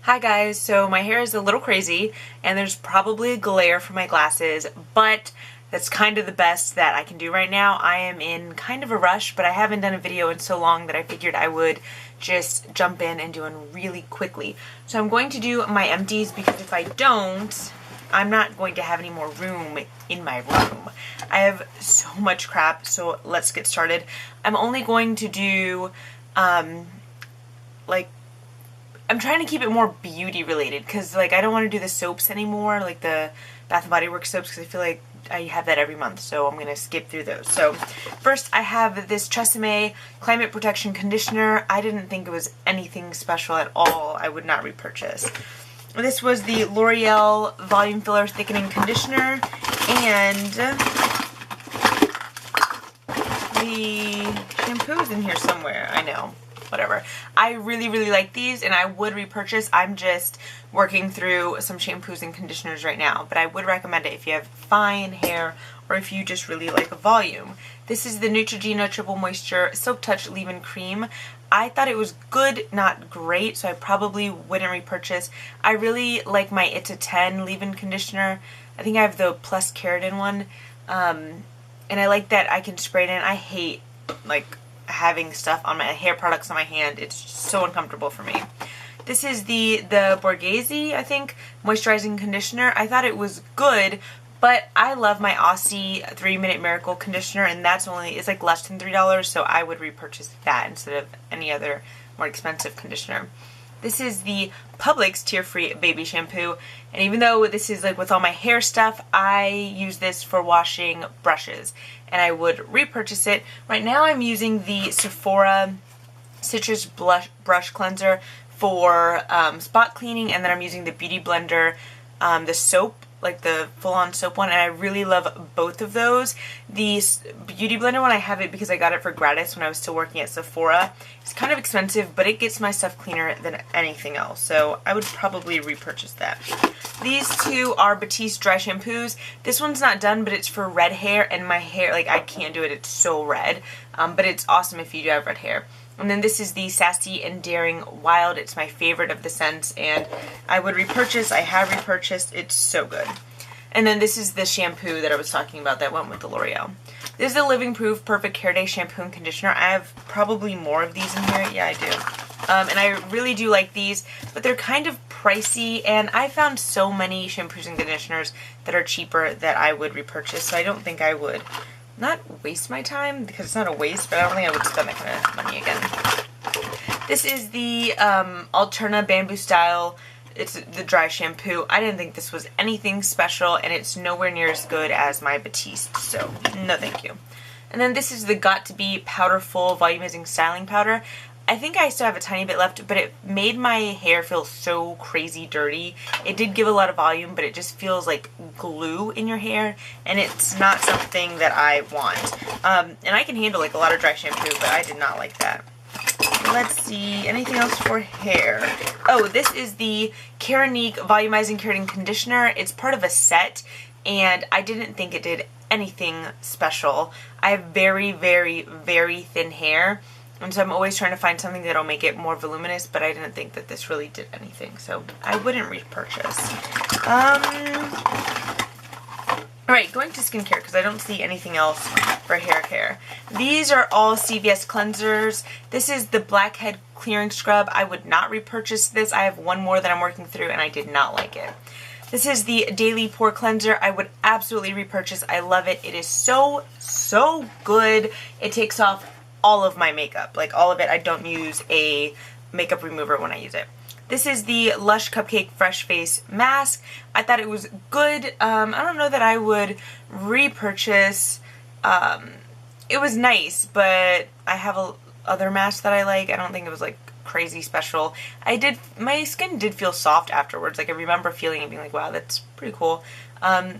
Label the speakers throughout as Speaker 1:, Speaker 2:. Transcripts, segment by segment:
Speaker 1: Hi guys, so my hair is a little crazy and there's probably a glare from my glasses, but that's kind of the best that I can do right now. I am in kind of a rush, but I haven't done a video in so long that I figured I would just jump in and do one really quickly. So I'm going to do my empties because if I don't, I'm not going to have any more room in my room. I have so much crap, so let's get started. I'm only going to do I'm trying to keep it more beauty related because I don't want to do the soaps anymore, like the Bath & Body Works soaps, because I feel like I have that every month, so I'm going to skip through those. So first I have this Tresemme Climate Protection Conditioner. I didn't think it was anything special at all. I would not repurchase. This was the L'Oreal Volume Filler Thickening Conditioner, and the shampoo is in here somewhere. I know. Whatever. I really like these and I would repurchase. I'm just working through some shampoos and conditioners right now, but I would recommend it if you have fine hair or if you just really like a volume. This is the Neutrogena Triple Moisture Silk Touch Leave-In Cream. I thought it was good, not great, so I probably wouldn't repurchase. I really like my It's a 10 leave-in conditioner. I think I have the Plus Keratin one, and I like that I can spray it in. I hate having stuff on my hair products on my hand. It's just so uncomfortable for me. This is the Borghese, I think, moisturizing conditioner. I thought it was good, but I love my Aussie 3-Minute Miracle conditioner, and it's like less than $3, so I would repurchase that instead of any other more expensive conditioner. This is the Publix Tear-Free Baby Shampoo, and even though this is with all my hair stuff, I use this for washing brushes, and I would repurchase it. Right now I'm using the Sephora Citrus Brush Cleanser for spot cleaning, and then I'm using the Beauty Blender, the soap, the full-on soap one, and I really love both of those. The Beauty Blender one, I have it because I got it for gratis when I was still working at Sephora. It's kind of expensive, but it gets my stuff cleaner than anything else, so I would probably repurchase that. These two are Batiste dry shampoos. This one's not done, but it's for red hair, and my hair, I can't do it, it's so red, but it's awesome if you do have red hair. And then this is the Sassy and Daring Wild. It's my favorite of the scents, and I would repurchase. I have repurchased. It's so good. And then this is the shampoo that I was talking about that went with the L'Oreal. This is the Living Proof Perfect Hair Day Shampoo and Conditioner. I have probably more of these in here. Yeah, I do. And I really do like these, but they're kind of pricey, and I found so many shampoos and conditioners that are cheaper that I would repurchase, so I don't think I would. Not waste my time, because it's not a waste, but I don't think I would spend that kind of money again. This is the Alterna Bamboo Style. It's the dry shampoo. I didn't think this was anything special, and it's nowhere near as good as my Batiste, so no thank you. And then this is the Got To Be Powderful Volumizing Styling Powder. I think I still have a tiny bit left, but it made my hair feel so crazy dirty. It did give a lot of volume, but it just feels like glue in your hair, and it's not something that I want. And I can handle a lot of dry shampoo, but I did not like that. Let's see, anything else for hair? Oh, this is the Keranique Volumizing Keratin Conditioner. It's part of a set, and I didn't think it did anything special. I have very thin hair, and so I'm always trying to find something that'll make it more voluminous, but I didn't think that this really did anything, so I wouldn't repurchase. Alright, going to skincare because I don't see anything else for hair care. These are all CVS cleansers. This is the Blackhead Clearing Scrub. I would not repurchase this. I have one more that I'm working through and I did not like it. This is the Daily Pore Cleanser. I would absolutely repurchase. I love it. It is so good. It takes off all of my makeup. All of it. I don't use a makeup remover when I use it. This is the Lush Cupcake Fresh Face Mask. I thought it was good. I don't know that I would repurchase. It was nice, but I have other masks that I like. I don't think it was crazy special. My skin did feel soft afterwards. I remember feeling it being wow, that's pretty cool.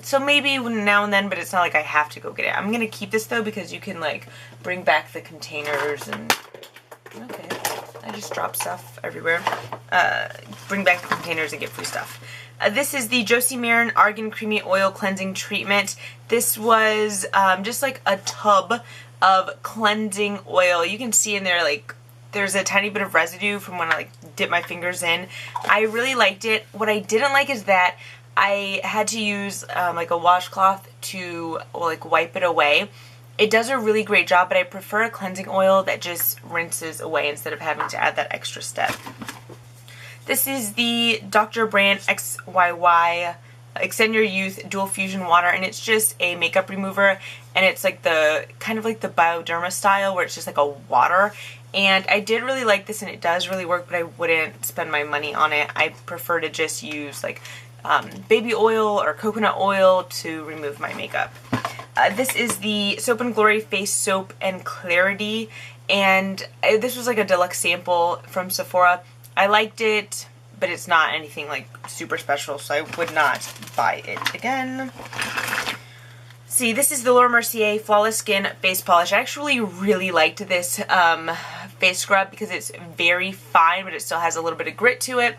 Speaker 1: So maybe now and then, but it's not I have to go get it. I'm gonna keep this though because you can bring back the containers and okay. I just drop stuff everywhere. Bring back the containers and get free stuff. This is the Josie Maran Argan Creamy Oil Cleansing Treatment. This was just a tub of cleansing oil. You can see in there there's a tiny bit of residue from when I dip my fingers in. I really liked it. What I didn't like is that I had to use like a washcloth to like wipe it away. It does a really great job, but I prefer a cleansing oil that just rinses away instead of having to add that extra step. This is the Dr. Brandt XYY Extend Your Youth Dual Fusion Water, and it's just a makeup remover, and it's like the kind of like the Bioderma style where it's just like a water. And I did really like this, and it does really work, but I wouldn't spend my money on it. I prefer to just use like baby oil or coconut oil to remove my makeup. This is the Soap and Glory Face Soap and Clarity, and this was like a deluxe sample from Sephora. I liked it, but it's not anything like super special, so I would not buy it again. See, this is the Laura Mercier Flawless Skin Face Polish. I actually really liked this face scrub because it's very fine, but it still has a little bit of grit to it.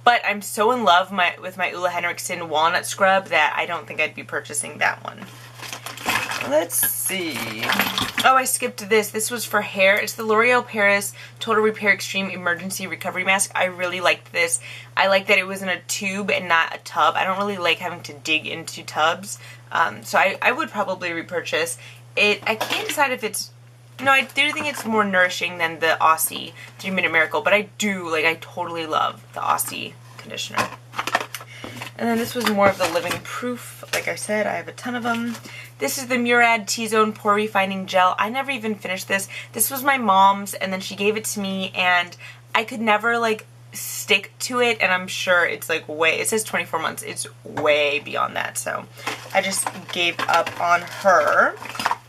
Speaker 1: But I'm so in love with my Ulla Henriksen Walnut Scrub that I don't think I'd be purchasing that one. Let's see. Oh, I skipped this. This was for hair. It's the L'Oreal Paris Total Repair Extreme Emergency Recovery Mask. I really liked this. I like that it was in a tube and not a tub. I don't really like having to dig into tubs. So I would probably repurchase it. I can't decide if it's... No, I do think it's more nourishing than the Aussie 3 Minute Miracle, but I totally love the Aussie conditioner. And then this was more of the Living Proof. Like I said, I have a ton of them. This is the Murad T-Zone Pore Refining Gel. I never even finished this. This was my mom's, and then she gave it to me, and I could never, like, stick to it, and I'm sure it's, like, it says 24 months. It's way beyond that, so I just gave up on her.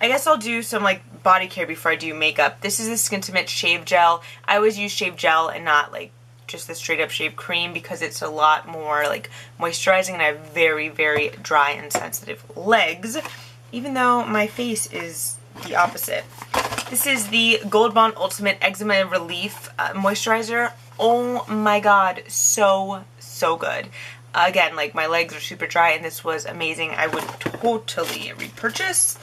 Speaker 1: I guess I'll do some, like, body care before I do makeup. This is the Skintimate Shave Gel. I always use shave gel and not, like, just the straight up shave cream because it's a lot more like moisturizing, and I have very, very dry and sensitive legs, even though my face is the opposite. This is the Gold Bond Ultimate Eczema Relief Moisturizer. Oh my god, so good. Again, like, my legs are super dry, and this was amazing. I would totally repurchase.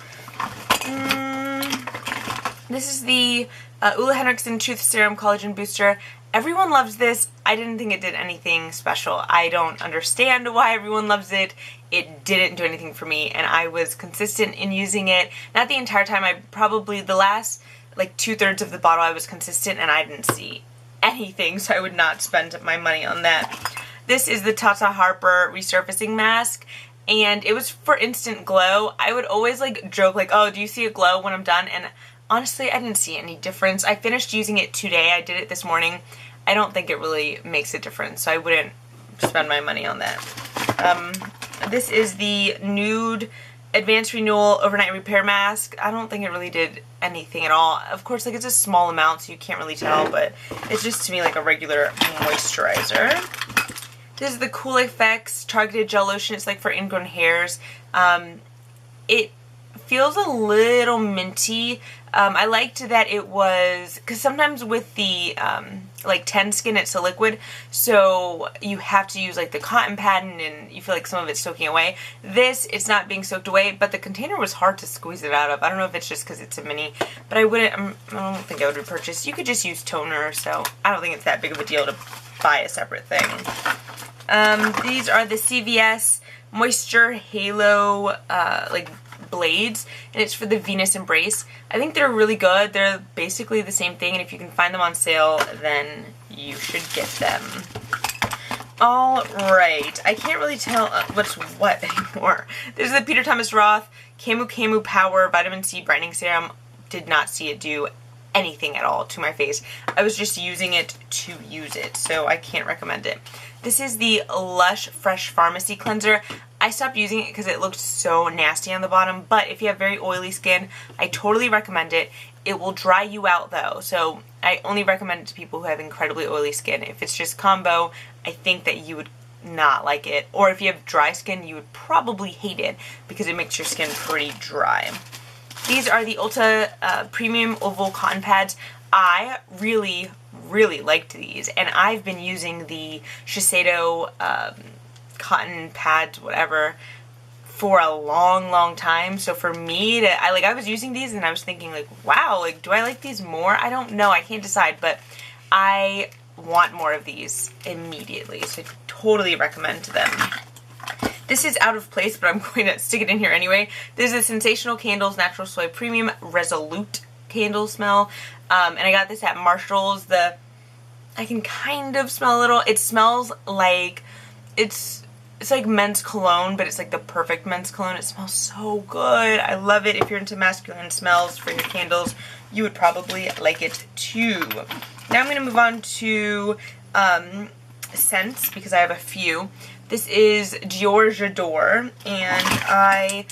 Speaker 1: This is the Ulla Henriksen Tooth Serum Collagen Booster. Everyone loves this. I didn't think it did anything special. I don't understand why everyone loves it. It didn't do anything for me, and I was consistent in using it. Not the entire time. I probably, the last, like, 2/3 of the bottle I was consistent, and I didn't see anything, so I would not spend my money on that. This is the Tata Harper Resurfacing Mask, and it was for instant glow. I would always, like, joke, like, oh, do you see a glow when I'm done? And honestly, I didn't see any difference. I finished using it today. I did it this morning. I don't think it really makes a difference, so I wouldn't spend my money on that. This is the Nude Advanced Renewal Overnight Repair Mask. I don't think it really did anything at all. Of course, like, it's a small amount, so you can't really tell, but it's just, to me, like a regular moisturizer. This is the Cool Effects Targeted Gel Lotion. It's, like, for ingrown hairs. It feels a little minty. I liked that it was, because sometimes with the like 10 skin, it's a liquid, so you have to use like the cotton pad, and you feel like some of it's soaking away. This, it's not being soaked away, but the container was hard to squeeze it out of. I don't know if it's just because it's a mini, but I don't think I would repurchase. You could just use toner, so I don't think it's that big of a deal to buy a separate thing. These are the CVS Moisture Halo like blades, and it's for the Venus Embrace. I think they're really good. They're basically the same thing, and if you can find them on sale, then you should get them. Alright, I can't really tell what's what anymore. This is the Peter Thomas Roth Camu Camu Power Vitamin C Brightening Serum. Did not see it do anything at all to my face. I was just using it to use it, so I can't recommend it. This is the Lush Fresh Pharmacy Cleanser. I stopped using it because it looked so nasty on the bottom, but if you have very oily skin, I totally recommend it. It will dry you out though, so I only recommend it to people who have incredibly oily skin. If it's just combo, I think that you would not like it. Or if you have dry skin, you would probably hate it because it makes your skin pretty dry. These are the Ulta Premium Oval Cotton Pads. I really liked these, and I've been using the Shiseido cotton pads, whatever, for a long time. So for me to, I was using these and I was thinking, like, wow, like, do I like these more? I don't know. I can't decide, but I want more of these immediately. So I totally recommend them. This is out of place, but I'm going to stick it in here anyway. This is a Sensational Candles Natural Soy Premium Resolute candle smell. And I got this at Marshall's. I can kind of smell a little. It smells like, it's like men's cologne, but it's like the perfect men's cologne. It smells so good. I love it. If you're into masculine smells for your candles, you would probably like it too. Now I'm going to move on to scents, because I have a few. This is Dior J'adore, and I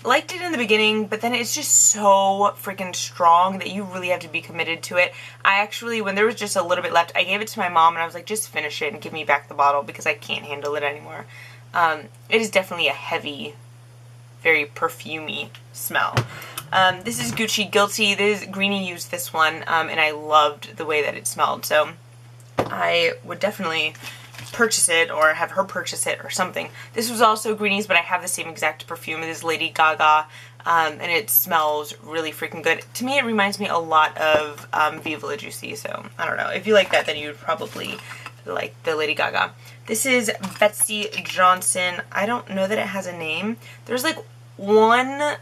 Speaker 1: liked it in the beginning, but then it's just so freaking strong that you really have to be committed to it. I actually, when there was just a little bit left, I gave it to my mom and I was like, just finish it and give me back the bottle because I can't handle it anymore. It is definitely a heavy, very perfumey smell. This is Gucci Guilty. Greenie used this one, and I loved the way that it smelled, so I would definitely purchase it or have her purchase it or something. This was also Greenie's, but I have the same exact perfume. It is Lady Gaga, and it smells really freaking good. To me, it reminds me a lot of Viva La Juicy, so I don't know. If you like that, then you would probably like the Lady Gaga. This is Betsy Johnson. I don't know that it has a name. There's like one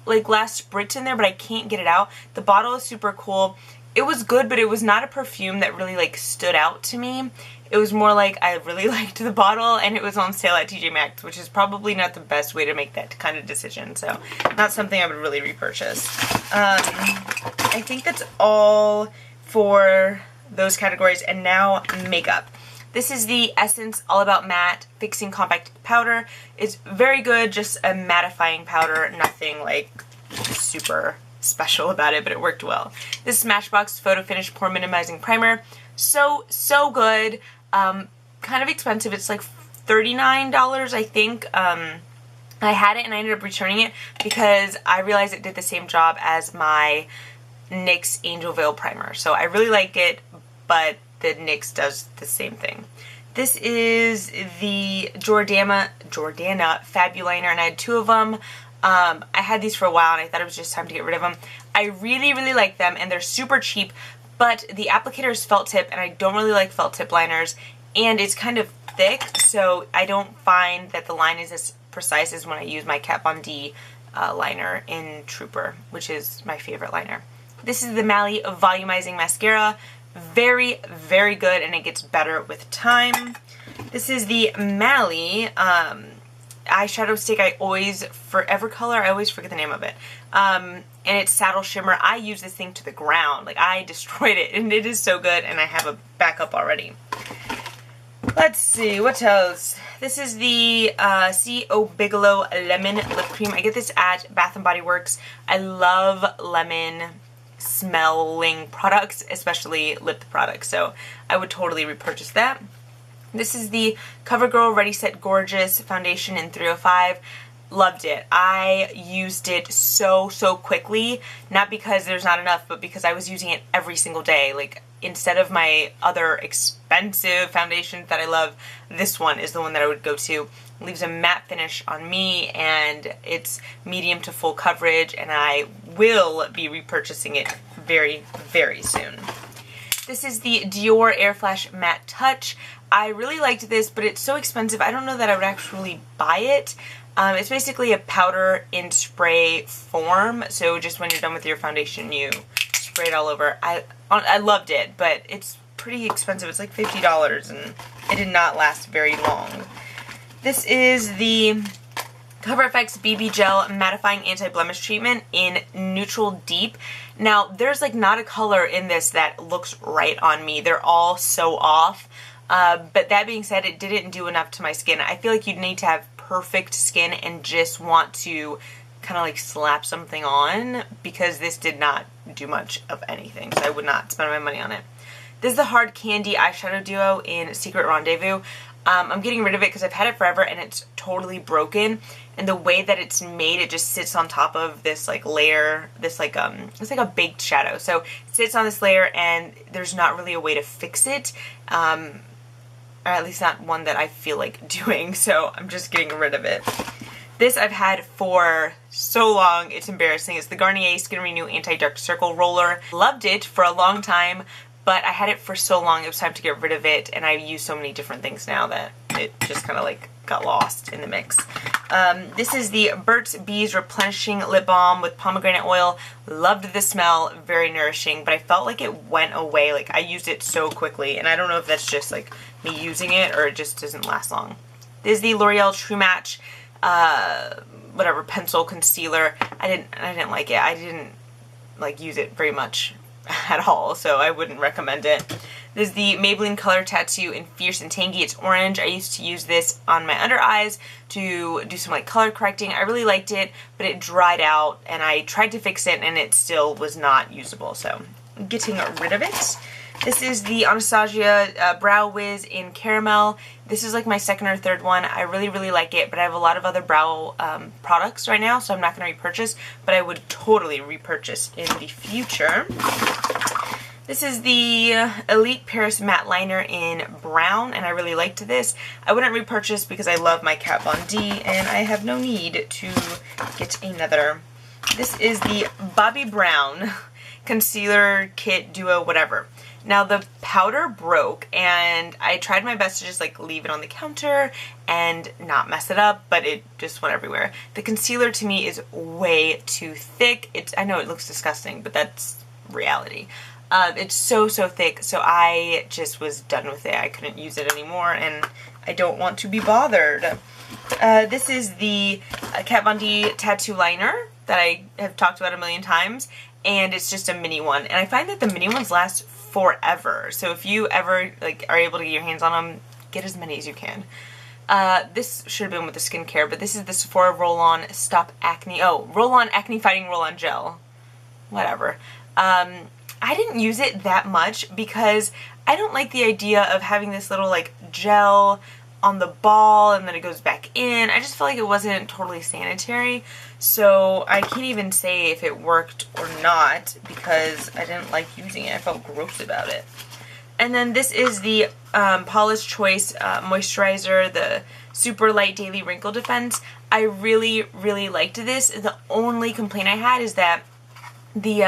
Speaker 1: last spritz in there, but I can't get it out. The bottle is super cool. It was good, but it was not a perfume that really stood out to me. It was more like I really liked the bottle and it was on sale at TJ Maxx, which is probably not the best way to make that kind of decision. So not something I would really repurchase. I think that's all for those categories. And now makeup. This is the Essence All About Matte Fixing Compact Powder. It's very good, just a mattifying powder, nothing super special about it, but it worked well. This Smashbox Photo Finish Pore Minimizing Primer. So good. Kind of expensive. It's like $39, I think. I had it and I ended up returning it because I realized it did the same job as my NYX Angel Veil Primer. So I really like it, but the NYX does the same thing. This is the Jordana Fabuliner, and I had two of them. I had these for a while and I thought it was just time to get rid of them. I really like them and they're super cheap, but the applicator is felt tip and I don't really like felt tip liners, and it's kind of thick, so I don't find that the line is as precise as when I use my Kat Von D liner in Trooper, which is my favorite liner. This is the Mally Volumizing Mascara. Very good, and it gets better with time. This is the Mally eyeshadow stick. I always forget the name of it. And it's Saddle Shimmer. I use this thing to the ground. I destroyed it, and it is so good, and I have a backup already. Let's see, what else? This is the C.O. Bigelow Lemon Lip Cream. I get this at Bath & Body Works. I love lemon smelling products, especially lip products, so I would totally repurchase that. This is the CoverGirl Ready Set Gorgeous Foundation in 305. Loved it. I used it so quickly, not because there's not enough, but because I was using it every single day. Instead of my other expensive foundations that I love, this one is the one that I would go to. It leaves a matte finish on me, and it's medium to full coverage, and I will be repurchasing it very soon. This is the Dior Air Flash Matte Touch. I really liked this, but it's so expensive. I don't know that I would actually buy it. It's basically a powder in spray form, so just when you're done with your foundation, you spray it all over. I loved it, but it's pretty expensive. It's like $50, and it did not last very long. This is the Cover FX BB Gel Mattifying Anti-Blemish Treatment in Neutral Deep. Now, there's not a color in this that looks right on me. They're all so off. But that being said, it didn't do enough to my skin. I feel like you'd need to have perfect skin and just want to kind of slap something on, because this did not do much of anything, so I would not spend my money on it. This is the Hard Candy Eyeshadow Duo in Secret Rendezvous. I'm getting rid of it because I've had it forever and it's totally broken, and the way that it's made, it just sits on top of this layer, this it's like a baked shadow, so it sits on this layer and there's not really a way to fix it, or at least not one that I feel like doing, so I'm just getting rid of it. This I've had for so long, it's embarrassing. It's the Garnier Skin Renew Anti-Dark Circle Roller. Loved it for a long time, but I had it for so long it was time to get rid of it, and I use so many different things now that it just kind of like got lost in the mix. This is the Burt's Bees Replenishing Lip Balm with pomegranate oil. Loved the smell, very nourishing, but I felt like it went away. Like I used it so quickly, and I don't know if that's just like me using it or it just doesn't last long. This is the L'Oreal True Match whatever pencil concealer. I didn't like it. I didn't like use it very much at all, so I wouldn't recommend it. This is the Maybelline Color Tattoo in Fierce and Tangy. It's orange. I used to use this on my under eyes to do some like color correcting. I really liked it, but it dried out, and I tried to fix it, and it still was not usable, so I'm getting rid of it. This is the Anastasia Brow Wiz in Caramel. This is like my second or third one. I really, really like it, but I have a lot of other brow products right now, so I'm not going to repurchase, but I would totally repurchase in the future. This is the Elite Paris Matte Liner in Brown, and I really liked this. I wouldn't repurchase because I love my Kat Von D, and I have no need to get another. This is the Bobbi Brown Concealer Kit Duo whatever. Now the powder broke, and I tried my best to just like leave it on the counter and not mess it up, but it just went everywhere. The concealer to me is way too thick. I know it looks disgusting, but that's reality. It's so thick, so I just was done with it. I couldn't use it anymore, and I don't want to be bothered. This is the Kat Von D Tattoo Liner that I have talked about a million times, and it's just a mini one. And I find that the mini ones last forever, so if you ever like are able to get your hands on them, get as many as you can. This should have been with the skincare, but this is the Sephora Roll-On Stop Acne. Oh, Roll-On Acne Fighting Roll-On Gel. Whatever. I didn't use it that much because I don't like the idea of having this little like gel on the ball and then it goes back in. I just felt like it wasn't totally sanitary, so I can't even say if it worked or not because I didn't like using it. I felt gross about it. And then this is the Paula's Choice Moisturizer, the Super Light Daily Wrinkle Defense. I really, really liked this. The only complaint I had is that the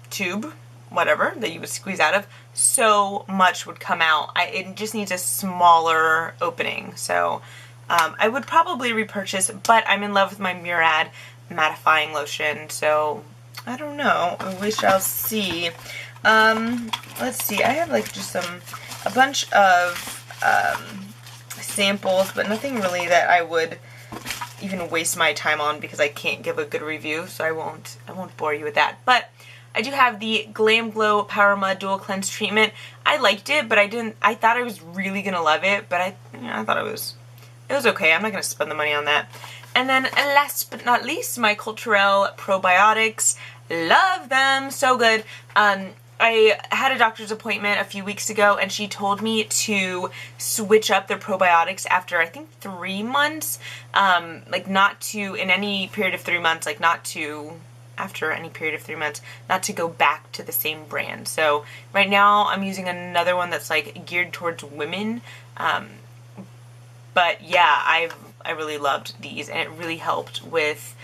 Speaker 1: tube, whatever, that you would squeeze out of, so much would come out. It just needs a smaller opening, so I would probably repurchase, but I'm in love with my Murad mattifying lotion, so I don't know. We shall see. Let's see. I have like just a bunch of samples, but nothing really that I would even waste my time on because I can't give a good review, so I won't bore you with that. But I do have the Glam Glow Power Mud Dual Cleanse Treatment. I liked it, but I thought I was really gonna love it, but I thought it was okay. I'm not gonna spend the money on that. And then last but not least, my Culturelle Probiotics. Love them, so good. I had a doctor's appointment a few weeks ago, and she told me to switch up the probiotics after, I think, 3 months. Like, not to, in any period of 3 months, like, not to, after any period of 3 months, not to go back to the same brand. So, right now, I'm using another one that's, like, geared towards women. But, yeah, I really loved these, and it really helped with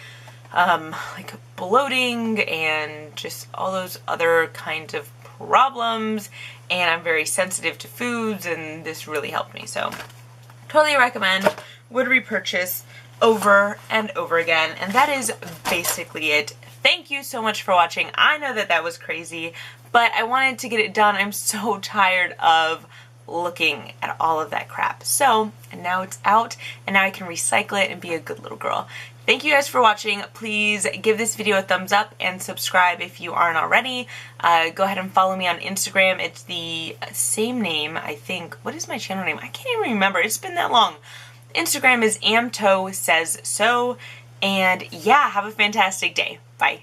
Speaker 1: like bloating and just all those other kinds of problems, and I'm very sensitive to foods, and this really helped me, so totally recommend, would repurchase over and over again. And that is basically it. Thank you so much for watching. I know that was crazy, but I wanted to get it done. I'm so tired of looking at all of that crap. So, and now it's out, and now I can recycle it and be a good little girl. Thank you guys for watching. Please give this video a thumbs up and subscribe if you aren't already. Go ahead and follow me on Instagram. It's the same name, I think. What is my channel name? I can't even remember. It's been that long. Instagram is amtosaysso. And yeah, have a fantastic day. Bye.